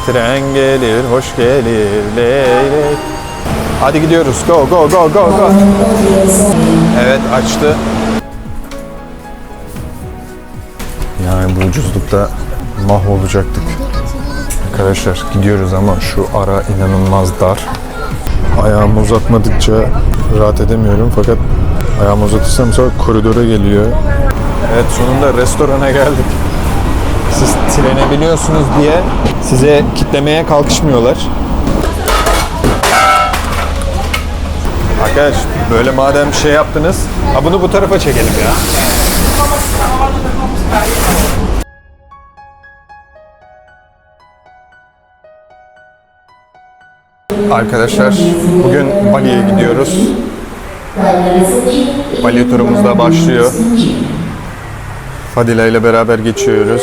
Tren gelir, hoş gelir, leylek. Hadi gidiyoruz. Go, go, go, go, go. Evet, açtı. Yani bu ucuzlukta mahvolacaktık. Arkadaşlar gidiyoruz ama şu ara inanılmaz dar. Ayağımı uzatmadıkça rahat edemiyorum fakat ayağımı uzatırsam sonra koridora geliyor. Evet, sonunda restorana geldik. Siz trene biniyorsunuz diye size kitlemeye kalkışmıyorlar. Arkadaş böyle madem şey yaptınız, bunu bu tarafa çekelim ya. Arkadaşlar bugün Bali'ye gidiyoruz. Bali turumuz da başlıyor. Fadila ile beraber geçiyoruz.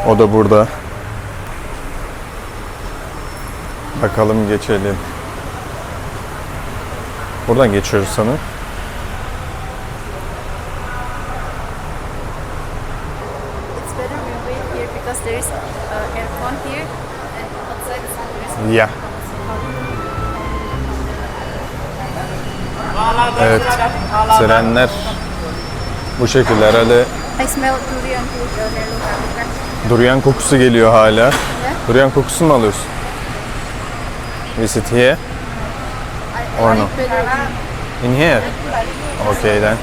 O da burada. Bakalım geçelim. Buradan geçiyoruz sanırım. It's better we wait here because there is aircon here and outside is Yeah. Evet. Trenler bu şekilde herhalde. I smell durian too. Durian kokusu geliyor hala. Durian kokusu mu alıyorsun? Is it here? Or no? In here? Okay then.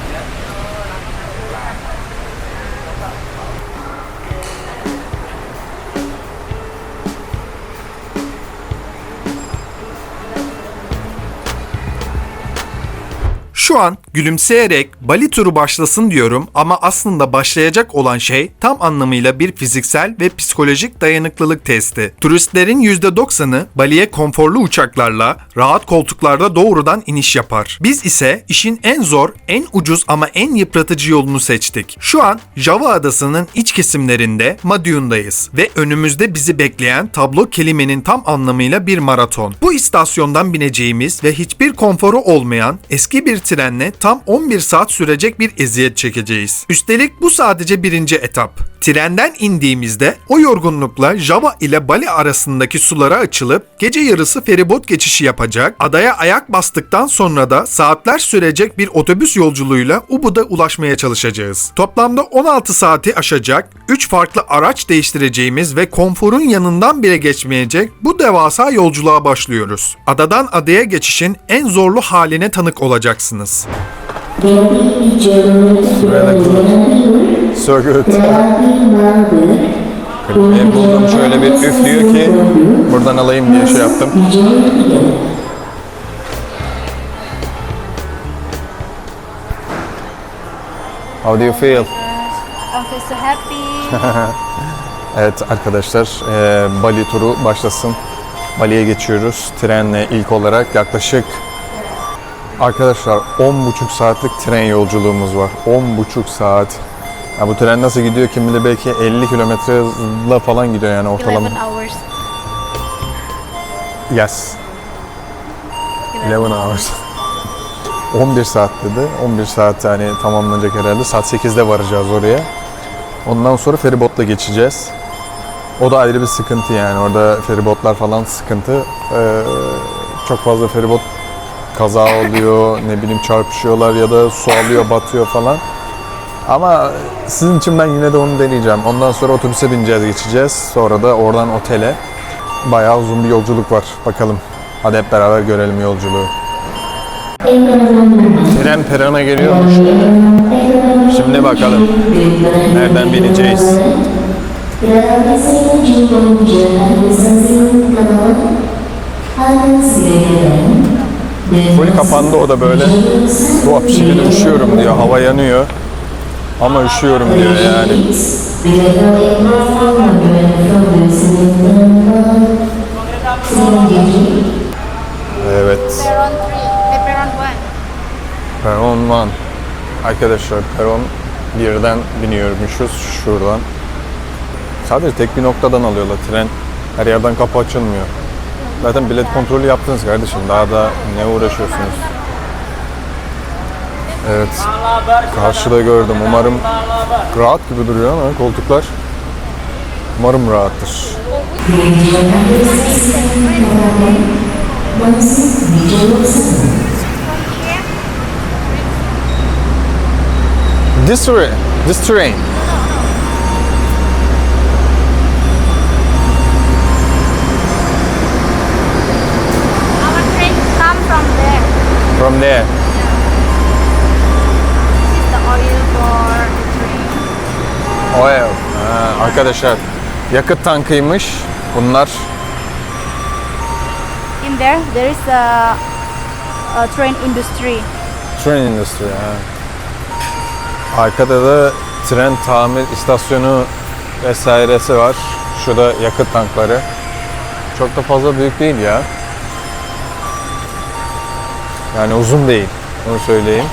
Şu an gülümseyerek Bali turu başlasın diyorum ama aslında başlayacak olan şey tam anlamıyla bir fiziksel ve psikolojik dayanıklılık testi. Turistlerin %90'ı Bali'ye konforlu uçaklarla, rahat koltuklarda doğrudan iniş yapar. Biz ise işin en zor, en ucuz ama en yıpratıcı yolunu seçtik. Şu an Java adasının iç kesimlerinde Madiun'dayız ve önümüzde bizi bekleyen tablo kelimenin tam anlamıyla bir maraton. Bu istasyondan bineceğimiz ve hiçbir konforu olmayan eski bir trenle tam 11 saat sürecek bir eziyet çekeceğiz. Üstelik bu sadece birinci etap. Trenden indiğimizde o yorgunlukla Java ile Bali arasındaki sulara açılıp gece yarısı feribot geçişi yapacak, adaya ayak bastıktan sonra da saatler sürecek bir otobüs yolculuğuyla Ubud'a ulaşmaya çalışacağız. Toplamda 16 saati aşacak, 3 farklı araç değiştireceğimiz ve konforun yanından bile geçmeyecek bu devasa yolculuğa başlıyoruz. Adadan adaya geçişin en zorlu haline tanık olacaksınız. So good. Klimayı buldum, şöyle bir üflüyor ki buradan alayım diye şey yaptım. How do you feel? I'm so happy. Evet arkadaşlar, Bali turu başlasın. Bali'ye geçiyoruz. Trenle ilk olarak yaklaşık arkadaşlar 10,5 saatlik tren yolculuğumuz var. 10,5 saat. Ya bu tren nasıl gidiyor kim bilir, belki 50 kilometre hızla falan gidiyor yani ortalama. 11 hours. Yes. 11 hours. 11 saat dedi. 11 saat yani tamamlanacak herhalde. Saat 8'de varacağız oraya. Ondan sonra feribotla geçeceğiz. O da ayrı bir sıkıntı yani. Orada feribotlar falan sıkıntı. Çok fazla feribot kaza oluyor, ne bileyim çarpışıyorlar ya da su alıyor, batıyor falan. Ama sizin için ben yine de onu deneyeceğim. Ondan sonra otobüse bineceğiz, geçeceğiz. Sonra da oradan otele. Bayağı uzun bir yolculuk var. Bakalım. Hadi hep beraber görelim yolculuğu. Tren perona geliyormuş. Şimdi bakalım. Nereden bineceğiz? Full kapandı o da böyle. Bu bir şekilde üşüyorum diyor. Hava yanıyor. Ama üşüyorum diyor yani. Evet. Peron 3. Peron 1. Peron 1. Arkadaşlar peron 1'den biniyormuşuz şuradan. Sadece tek bir noktadan alıyorlar tren. Her yerden kapı açılmıyor. Zaten bilet kontrolü yaptınız kardeşim. Daha da ne uğraşıyorsunuz? Evet. Karşıda gördüm. Umarım rahat gibi duruyor ama koltuklar. Umarım rahattır. This train. Our train come from there. From there. This is the oil for the train. Oil. Ha, arkadaşlar yakıt tankıymış bunlar. In there is a train industry. Train industry. Ha. Arkada da tren tamir istasyonu vesairesi var. Şurada yakıt tankları. Çok da fazla büyük değil ya. Yani uzun değil. Onu söyleyeyim.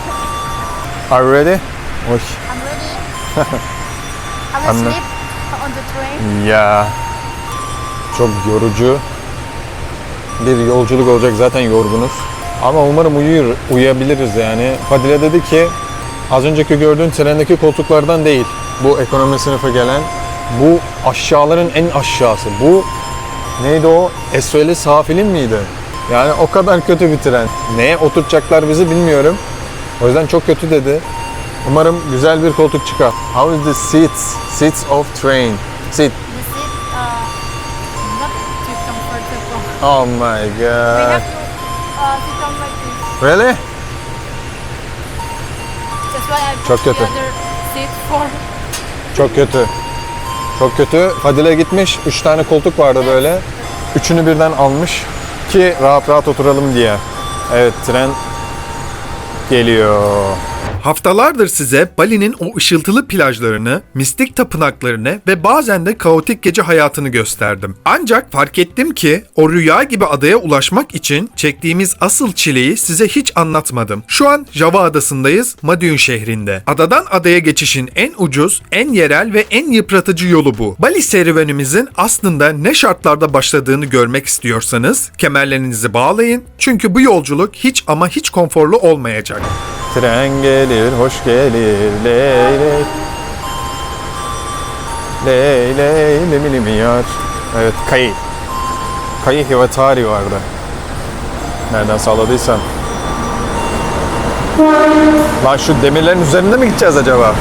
Are you ready? Oy. I'm ready. I will I'm not- sleep on the train. Ya. Çok yorucu bir yolculuk olacak. Zaten yorgunuz. Ama umarım uyuyabiliriz yani. Fadile dedi ki az önceki gördüğün trendeki koltuklardan değil. Bu ekonomi sınıfı gelen. Bu aşağıların en aşağısı. Bu neydi o? Esfeli safilin miydi? Yani o kadar kötü bir tren. Neye oturtacaklar bizi bilmiyorum. O yüzden çok kötü dedi. Umarım güzel bir koltuk çıkar. How is the seats? Seats of train. Seat. The seat not too comfortable. Oh my We god. have to sit on like this. Really? That's why I Çok put the kötü. other seat for. Çok kötü. Çok kötü. Fadile gitmiş. 3 tane koltuk vardı böyle. Üçünü birden almış ki rahat rahat oturalım diye. Evet, tren geliyor. Haftalardır size Bali'nin o ışıltılı plajlarını, mistik tapınaklarını ve bazen de kaotik gece hayatını gösterdim. Ancak fark ettim ki o rüya gibi adaya ulaşmak için çektiğimiz asıl çileyi size hiç anlatmadım. Şu an Java adasındayız, Madiun şehrinde. Adadan adaya geçişin en ucuz, en yerel ve en yıpratıcı yolu bu. Bali serüvenimizin aslında ne şartlarda başladığını görmek istiyorsanız kemerlerinizi bağlayın. Çünkü bu yolculuk hiç ama hiç konforlu olmayacak. Tren gelir, hoş gelir, ley ley. Ley ley, lemi yar. Evet, Kayı. Kayı Hivatari vardı. Nereden sağladıysam. Lan şu demirlerin üzerinde mi gideceğiz acaba?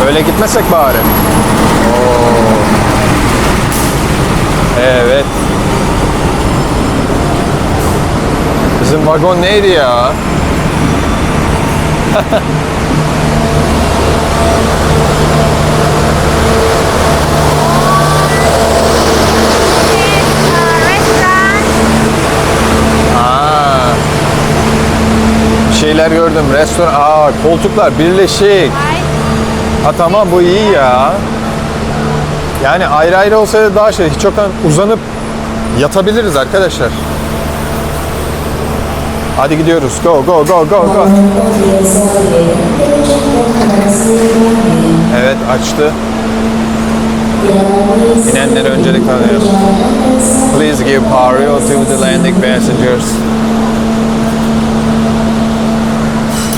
Öyle gitmesek bari. Oo. Evet. Bizim vagon neydi ya? Restaurant. Aa. Bir şeyler gördüm. Restoran. Aa, koltuklar birleşik. Right. Ha tamam, bu iyi ya. Yani ayrı ayrı olsaydı daha şey. Hiç yoktan uzanıp yatabiliriz arkadaşlar. Hadi gidiyoruz. Go go go go go. Evet, açtı. İnenlere öncelik tanıyor. Please give priority to the landing passengers.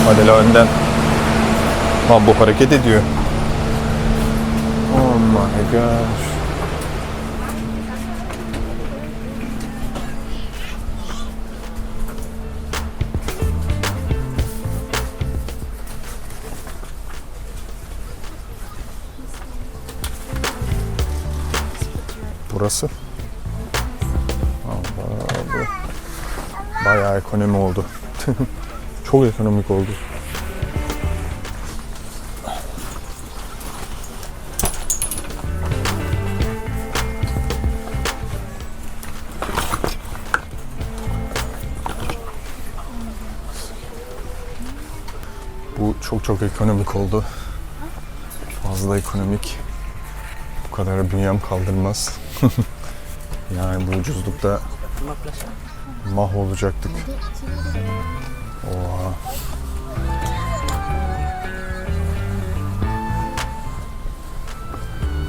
Hadi la önden. Lan bu hareket ediyor. Oh my gosh. Burası. Allah, bu bayağı ekonomi oldu. Çok ekonomik oldu. Bu çok ekonomik oldu. Fazla ekonomik. Bu kadar bünyem kaldırmaz. Yani bu ucuzlukta mahvolacaktık. Oha.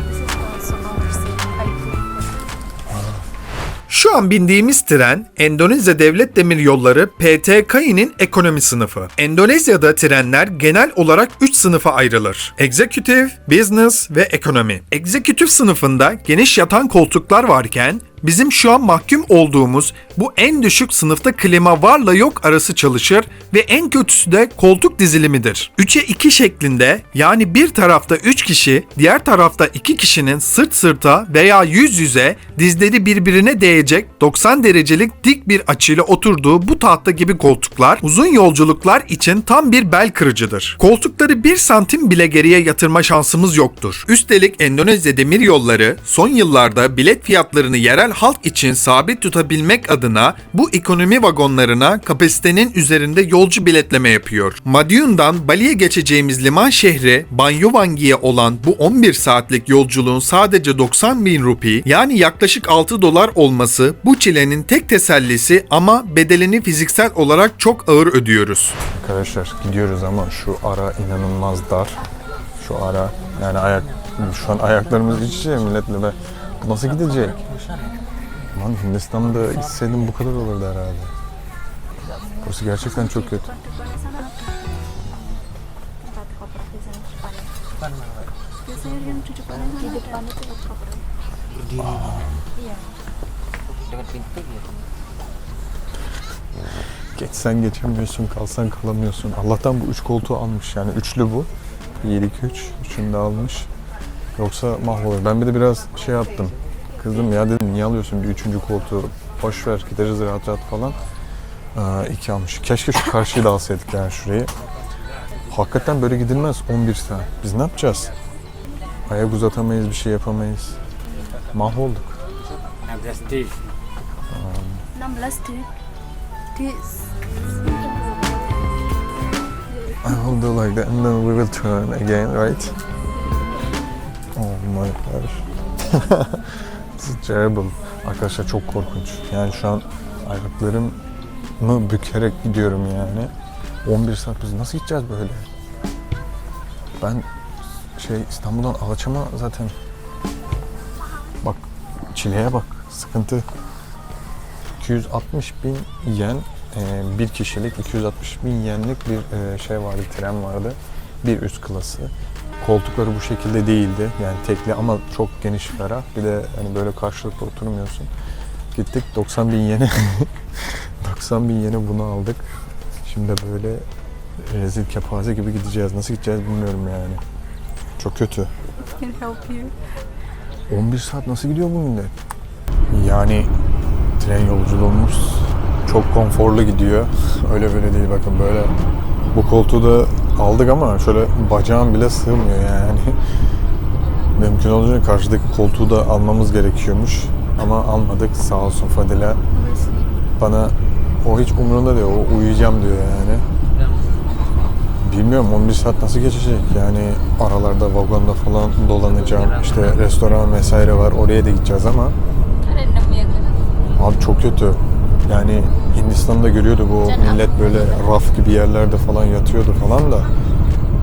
This is also our seat. I prefer. Şu Şu an bindiğimiz tren Endonezya Devlet Demiryolları PTKİ'nin ekonomi sınıfı. Endonezya'da trenler genel olarak 3 sınıfa ayrılır. Executive, Business ve Ekonomi. Executive sınıfında geniş yatan koltuklar varken bizim şu an mahkum olduğumuz bu en düşük sınıfta klima varla yok arası çalışır ve en kötüsü de koltuk dizilimidir. 3'e 2 şeklinde, yani bir tarafta 3 kişi, diğer tarafta 2 kişinin sırt sırta veya yüz yüze dizleri birbirine değecek 90 derecelik dik bir açıyla oturduğu bu tahta gibi koltuklar uzun yolculuklar için tam bir bel kırıcıdır. Koltukları 1 santim bile geriye yatırma şansımız yoktur. Üstelik Endonezya Demiryolları son yıllarda bilet fiyatlarını yerel halk için sabit tutabilmek adına bu ekonomi vagonlarına kapasitenin üzerinde yolcu biletleme yapıyor. Madiun'dan Bali'ye geçeceğimiz liman şehri Banyuwangi'ye olan bu 11 saatlik yolculuğun sadece 90.000 rupi, yani yaklaşık 6 dolar olması bu çilenin tek tesellisi, ama bedelini fiziksel olarak çok ağır ödüyoruz. Arkadaşlar gidiyoruz ama şu ara inanılmaz dar. Şu ara yani şu an ayaklarımız iç içe milletle ve bu nasıl gidecek? Lan Hindistan'da gitseydim bu kadar olurdu herhalde. Burası gerçekten çok kötü. Geçsen geçemiyorsun, kalsan kalamıyorsun. Allah'tan bu 3 koltuğu almış, yani üçlü bu. 1, 2, 3. Üçünü de almış. Yoksa mahvolur. Ben bir de biraz şey yaptım. Kızdım ya, dedim niye alıyorsun bir 3. koltuğu? Boş ver, gideriz rahat rahat falan. 2 almış. Keşke şu karşıyı da alsaydık, yani şurayı. Hakikaten böyle gidilmez 11 saat. Biz ne yapacağız? Ayak uzatamayız, bir şey yapamayız. Mahvolduk. 16 tweet. I will do like that and then we will turn again, right? Oh my gosh. This is terrible. Arkadaşlar çok korkunç. Yani şu an ayaklarımı bükerek gidiyorum yani. 11 saat biz nasıl gideceğiz böyle? Ben İstanbul'dan Alaçam'a zaten bak, çileye bak, sıkıntı. 260.000 yen bir kişilik 260.000 yenlik bir şey vardı, tren vardı. Bir üst klası. Koltukları bu şekilde değildi. Yani tekli ama çok geniş, ferah. Bir de hani böyle karşılıklı oturmuyorsun. Gittik 90.000 yene 90.000 yene bunu aldık. Şimdi böyle rezil kepaze gibi gideceğiz. Nasıl gideceğiz bilmiyorum yani. Çok kötü. Can help you. 11 saat nasıl gidiyor bu millet? Yani tren yolculuğumuz çok konforlu gidiyor. Öyle böyle değil, bakın böyle. Bu koltuğu da aldık ama şöyle bacağım bile sığmıyor yani. Mümkün olunca karşıdaki koltuğu da almamız gerekiyormuş. Ama almadık, sağ olsun Fadila. Bana o hiç umurunda değil, o uyuyacağım diyor yani. Bilmiyorum 11 saat nasıl geçecek yani, aralarda vagonda falan dolanacağım. İşte restoran vesaire var, oraya da gideceğiz ama abi çok kötü. Yani Hindistan'da görüyordu bu millet, böyle raf gibi yerlerde falan yatıyordu falan da.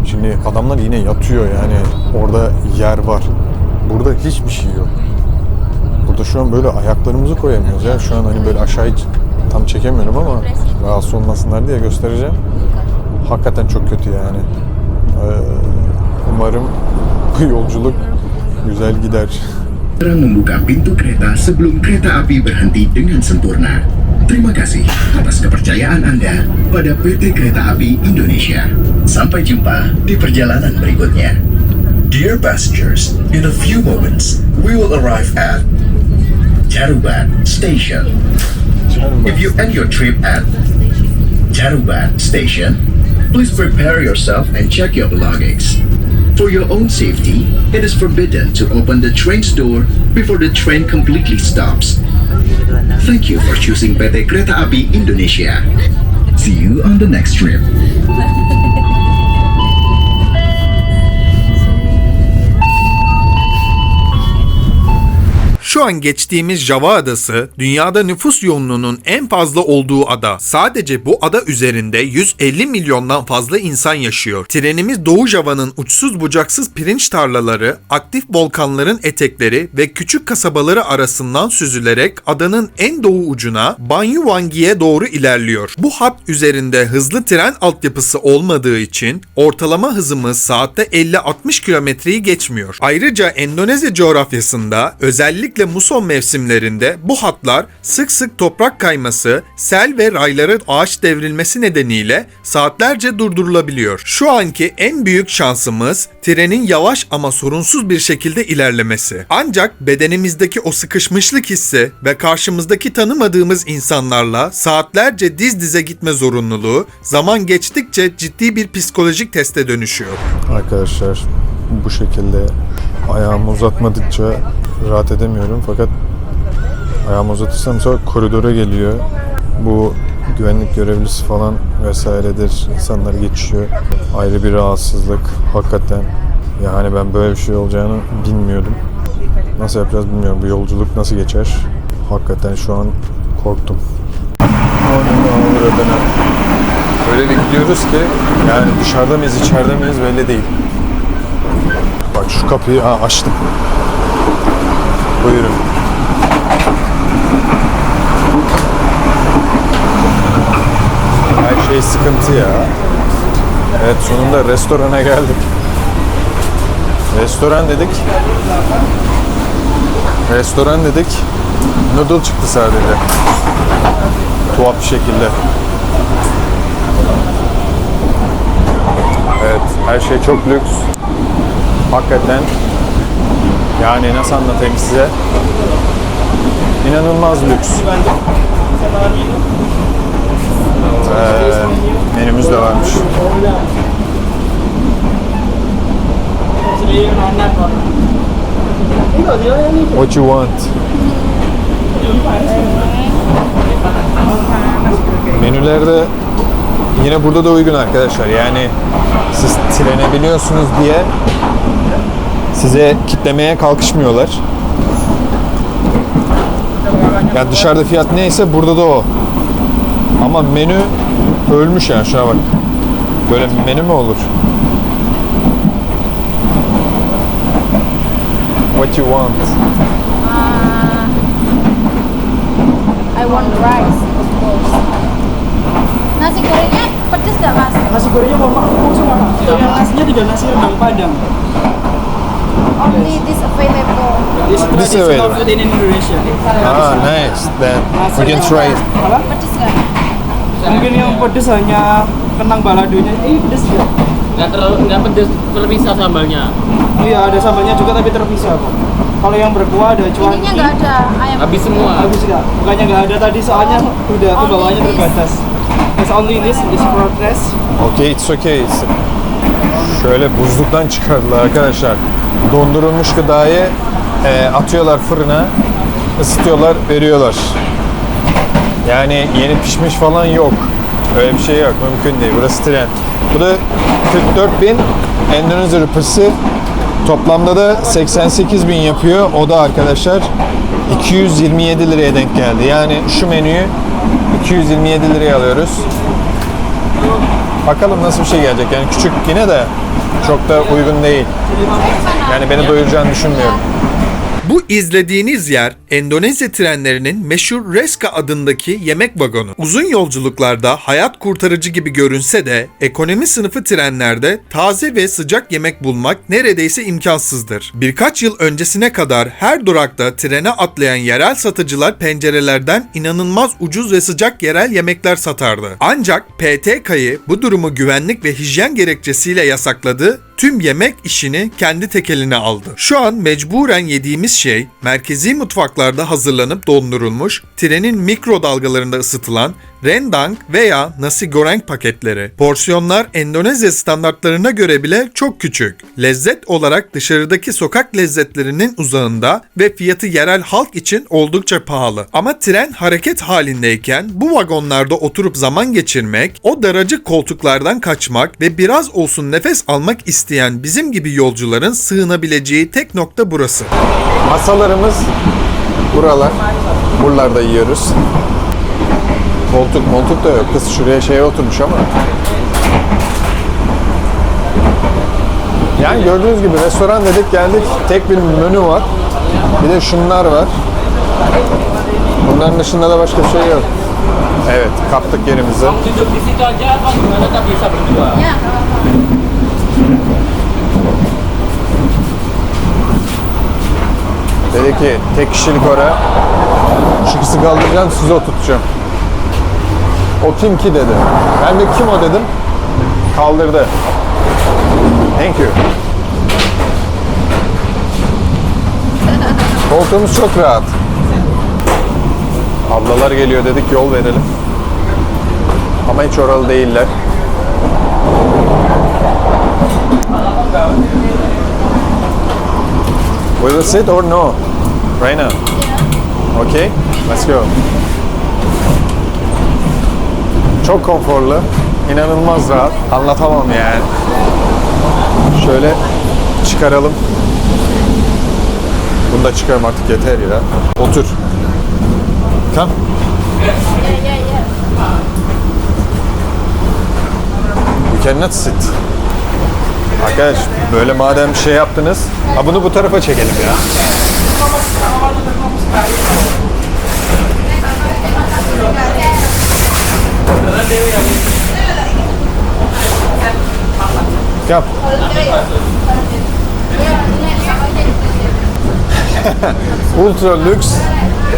Şimdi adamlar yine yatıyor yani, orada yer var. Burada hiçbir şey yok. Burada şu an böyle ayaklarımızı koyamıyoruz ya. Şu an hani böyle aşağı hiç tam çekemiyorum ama rahatsız olmasınlar diye göstereceğim. Hakikaten çok kötü yani. Umarım bu yolculuk güzel gider. Membuka pintu kereta sebelum kereta api berhenti dengan sempurna. Terima kasih atas kepercayaan Anda pada PT Kereta Api Indonesia. Sampai jumpa di perjalanan berikutnya. Dear passengers, in a few moments we will arrive at Jaruban Station. If you end your trip at Jaruban Station, please prepare yourself and check your belongings. For your own safety, it is forbidden to open the train's door before the train completely stops. Thank you for choosing PT Kereta Api Indonesia. See you on the next trip. Şu an geçtiğimiz Java Adası, dünyada nüfus yoğunluğunun en fazla olduğu ada. Sadece bu ada üzerinde 150 milyondan fazla insan yaşıyor. Trenimiz Doğu Java'nın uçsuz bucaksız pirinç tarlaları, aktif volkanların etekleri ve küçük kasabaları arasından süzülerek adanın en doğu ucuna Banyuwangi'ye doğru ilerliyor. Bu hat üzerinde hızlı tren altyapısı olmadığı için ortalama hızımız saatte 50-60 kilometreyi geçmiyor. Ayrıca Endonezya coğrafyasında özellikle muson mevsimlerinde bu hatlar sık sık toprak kayması, sel ve raylara ağaç devrilmesi nedeniyle saatlerce durdurulabiliyor. Şu anki en büyük şansımız trenin yavaş ama sorunsuz bir şekilde ilerlemesi. Ancak bedenimizdeki o sıkışmışlık hissi ve karşımızdaki tanımadığımız insanlarla saatlerce diz dize gitme zorunluluğu zaman geçtikçe ciddi bir psikolojik teste dönüşüyor. Arkadaşlar bu şekilde ayağımı uzatmadıkça rahat edemiyorum, fakat ayağımı uzatırsam sonra koridora geliyor. Bu güvenlik görevlisi falan vesairedir. İnsanlar geçiyor. Ayrı bir rahatsızlık. Hakikaten yani ben böyle bir şey olacağını bilmiyordum. Nasıl yapacağız bilmiyorum. Bu yolculuk nasıl geçer? Hakikaten şu an korktum. Öyle bir gidiyoruz ki yani dışarıda mıyız, içeride miyiz belli değil. Bak şu kapıyı açtım. Buyurun. Her şey sıkıntı ya. Evet, sonunda restorana geldik. Restoran dedik. Noodle çıktı sadece. Tuhaf bir şekilde. Evet, her şey çok lüks. Hakikaten yani nasıl anlatayım size? İnanılmaz lüks. Menümüz de varmış. What you want? Menülerde yine burada da uygun arkadaşlar. Yani siz trene biniyorsunuz diye size kitlemeye kalkışmıyorlar. Ya dışarıda fiyat neyse burada da o. Ama menü ölmüş yani, şuna bak. Böyle bir menü mü olur? What you want? I want rice, of course. Nasi gorengnya pedes gak, Mas? Nasi gorengnya mohon maaf semua Kak. Yang nasinya juga nasi rendang Padang. Only this available. This traditional available. food in Indonesia. Ah, nice. Then we can try it. Apa? Pedes gak? Mungkin yang pedes hanya kenang baladonya. Pedes ya? Nggak pedes, terpisah sambalnya. Oh iya, ada sambalnya juga tapi terpisah kok. Kalau yang berkuah ada cuanki. Ininya nggak ada ayam. Habis semua. Habis nggak? Bukannya nggak ada tadi, soalnya udah ke bawahnya Only this. terbatas. It's only this for rest. Okay, it's okay. Şöyle buzluktan çıkardılar arkadaşlar. Dondurulmuş gıdayı atıyorlar fırına, ısıtıyorlar, veriyorlar. Yani yeni pişmiş falan yok. Öyle bir şey yok, mümkün değil. Burası tren. Bu da 44.000 Endonezya rupisi. Toplamda da 88.000 yapıyor. O da arkadaşlar 227 liraya denk geldi. Yani şu menüyü 227 liraya alıyoruz. Bakalım nasıl bir şey gelecek. Yani küçük yine de çok da uygun değil. Yani beni doyuracağını düşünmüyorum. Bu izlediğiniz yer Endonezya trenlerinin meşhur Reska adındaki yemek vagonu. Uzun yolculuklarda hayat kurtarıcı gibi görünse de ekonomi sınıfı trenlerde taze ve sıcak yemek bulmak neredeyse imkansızdır. Birkaç yıl öncesine kadar her durakta trene atlayan yerel satıcılar pencerelerden inanılmaz ucuz ve sıcak yerel yemekler satardı. Ancak PTK'yı bu durumu güvenlik ve hijyen gerekçesiyle yasakladı. Tüm yemek işini kendi tekeline aldı. Şu an mecburen yediğimiz şey merkezi mutfaklarda hazırlanıp dondurulmuş, trenin mikrodalgalarında ısıtılan rendang veya nasi goreng paketleri. Porsiyonlar Endonezya standartlarına göre bile çok küçük. Lezzet olarak dışarıdaki sokak lezzetlerinin uzağında ve fiyatı yerel halk için oldukça pahalı. Ama tren hareket halindeyken bu vagonlarda oturup zaman geçirmek, o daracık koltuklardan kaçmak ve biraz olsun nefes almak isteyen bizim gibi yolcuların sığınabileceği tek nokta burası. Masalarımız Buralarda yiyoruz. Koltuk da yok. Kız şuraya şeye oturmuş ama. Yani gördüğünüz gibi restoran dedik geldik. Tek bir menü var. Bir de şunlar var. Bunların dışında da başka bir şey yok. Evet, kaptık yerimizi. Duduk di situ aja, Bang. Gimana tak bisa berdua? Ya. Dedi ki tek kişilik oraya. Şu kızı kaldıracağım, sizi oturtacağım. O kim ki dedi. Ben de kim o dedim. Kaldırdı. Thank you. Koltuğumuz çok rahat. Ablalar geliyor dedik yol verelim. Ama hiç oralı değiller. We will sit or no? Right now. Okay, let's go. Çok konforlu, inanılmaz rahat. Anlatamam yani. Şöyle çıkaralım. Bunu da çıkarım artık yeter ya. Otur. Come. Yeah, yeah, yeah. You cannot sit. Arkadaş böyle madem şey yaptınız, ha bunu bu tarafa çekelim ya. Come. Ultra lüks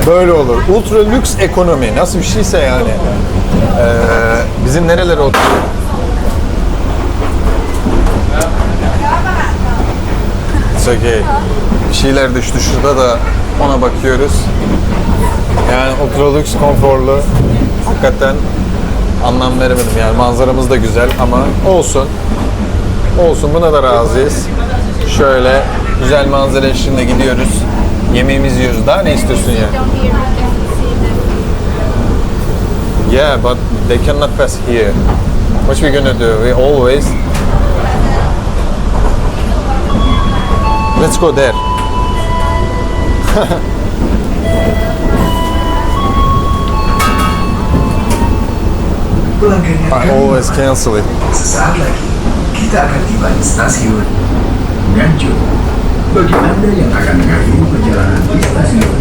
böyle olur. Ultra lüks ekonomi nasıl bir şeyse yani. Bizim nerelere oturuyor? It's okay. Bir şeyler düştü şurada da ona bakıyoruz. Yani ultra lüks konforlu. Hakikaten anlam veremedim yani manzaramız da güzel ama olsun. Olsun buna da razıyız. Şöyle güzel manzara eşliğinde gidiyoruz. Yemeğimizi yiyoruz. Daha ne istiyorsun ya? Down here, you can see the Yeah, but they cannot pass here. What we gonna do? We always... Let's go there. Pelanggan yang I kami always cancel it. Sesaat lagi, kita akan tiba di stasiun Nganjuk. Bagi Anda yang akan mengakhiri perjalanan di stasiun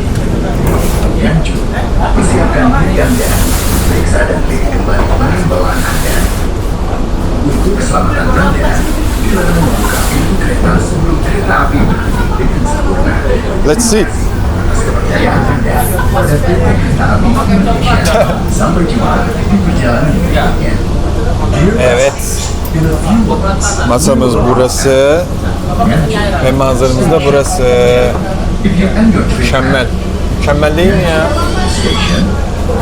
Nganjuk, persiapkan diri Anda, periksa dan pilih kembali barang bawaan Anda. Untuk keselamatan Anda, dilarang membuka pintu kereta sebelum kereta api berhenti dengan sempurna. Let's see. Kepercayaan Anda pada PT Kereta Api Indonesia. Sampai jumpa di perjalanan berikutnya. Evet. Masamız burası ve manzaramız da burası. If you end your trip Mükemmel. Mükemmel değil mi ya? station,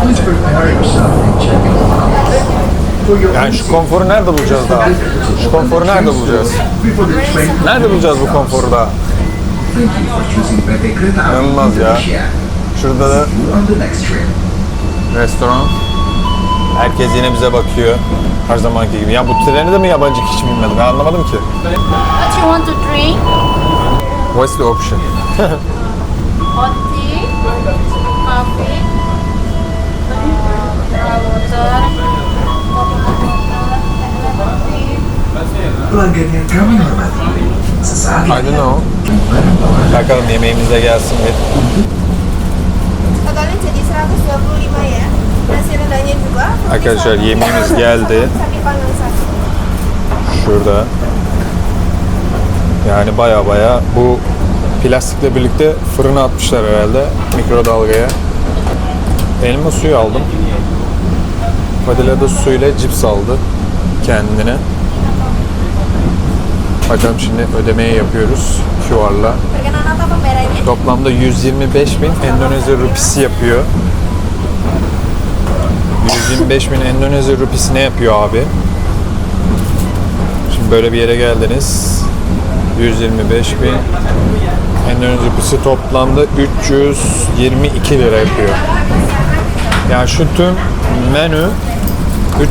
please prepare yourself and check your belongings. For your Yani şu konforu nerede bulacağız daha? Şu konforu nerede bulacağız? before the train Nerede bulacağız bu konforu daha? Thank you for choosing PT Kereta Api İnanılmaz ya. Indonesia. Şurada da See you on the next trip. restoran. Herkes yine bize bakıyor. Her zamanki gibi. Ya bu treni de mi yabancı hiç bilmedim. Ben anlamadım ki. What you want to drink? What's the option? Hot tea, coffee, water, lemon tea. Pelanggan yang kami hormati, sesaat I lagi don't know. barang bawaan Bakalım yemeğimize gelsin bir. Totalnya jadi 125 ya. Nasi rendangnya juga. Arkadaşlar yemeğimiz geldi. Sapi panggang satu. Şurada. Yani baya bu plastikle birlikte fırına atmışlar herhalde mikrodalgaya. Elma suyu aldım. Fadile de suyla cips aldı kendine. Bakalım şimdi ödemeyi yapıyoruz QR'la. Perkenalan apa pembayarannya? Toplamda 125.000 Endonezya rupisi yapıyor. 125.000 Endonezya rupisi ne yapıyor abi? Şimdi böyle bir yere geldiniz. 125.000 Endonezya rupisi toplamda 322 lira yapıyor. Yani şu tüm menü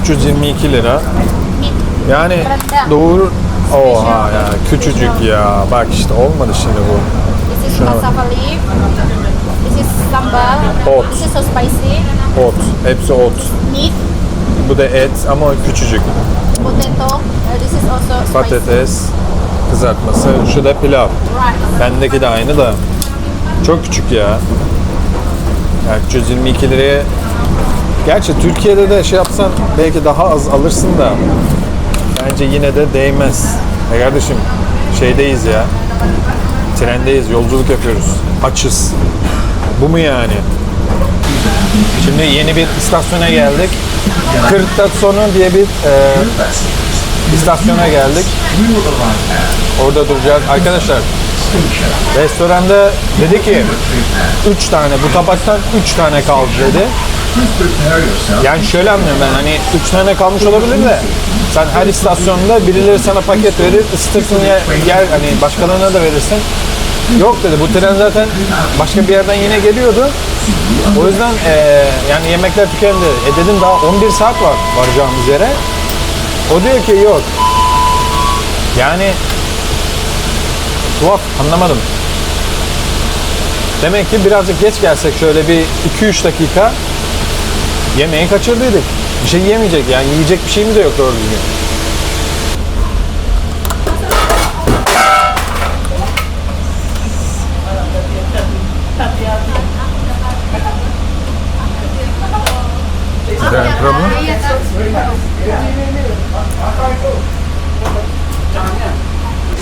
322 lira. Yani doğru. Oha ya küçücük ya. Bak işte olmadı şimdi bu. This is Şuna bak. cassava leaf. This is sambal. Ot. This is so spicy. Ot. Hepsi ot. Meat, Bu da et ama küçücük. potato. This is also spicy. Patates kızartması. Şu da pilav. Rice. Bendeki de aynı da. Çok küçük ya. Yani 322 liraya. Gerçi Türkiye'de de şey yapsan belki daha az alırsın da bence yine de değmez. Kardeşim şeydeyiz ya. Trendeyiz, yolculuk yapıyoruz. Açız. Bu mu yani? Şimdi yeni bir istasyona geldik. Kırktasyonu diye bir istasyona geldik. Orada duracağız. Arkadaşlar restoranda dedi ki 3 tane bu tabaktan 3 tane kaldı dedi. Yani şöyle anlıyorum ben, hani 3 tane kalmış olabilir de sen her istasyonda birileri sana paket verir, ısıtırsın yer hani başkalarına da verirsin. Yok dedi, bu tren zaten başka bir yerden yine geliyordu. O yüzden yani yemekler tükendi. Dedim daha 11 saat var varacağımız yere. O diyor ki yok. Yani tuhaf, anlamadım. Demek ki birazcık geç gelsek şöyle bir 2-3 dakika yemeği kaçırdıydık. Bir şey yiyemeyecek yani, yiyecek bir şeyimiz de yok doğru düzgün. Is there any problem?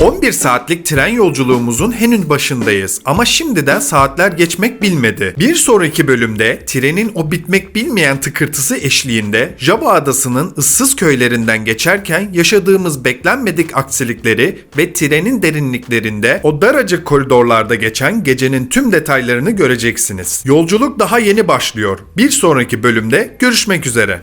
11 saatlik tren yolculuğumuzun henüz başındayız ama şimdiden saatler geçmek bilmedi. Bir sonraki bölümde trenin o bitmek bilmeyen tıkırtısı eşliğinde Java Adası'nın ıssız köylerinden geçerken yaşadığımız beklenmedik aksilikleri ve trenin derinliklerinde o daracık koridorlarda geçen gecenin tüm detaylarını göreceksiniz. Yolculuk daha yeni başlıyor. Bir sonraki bölümde görüşmek üzere.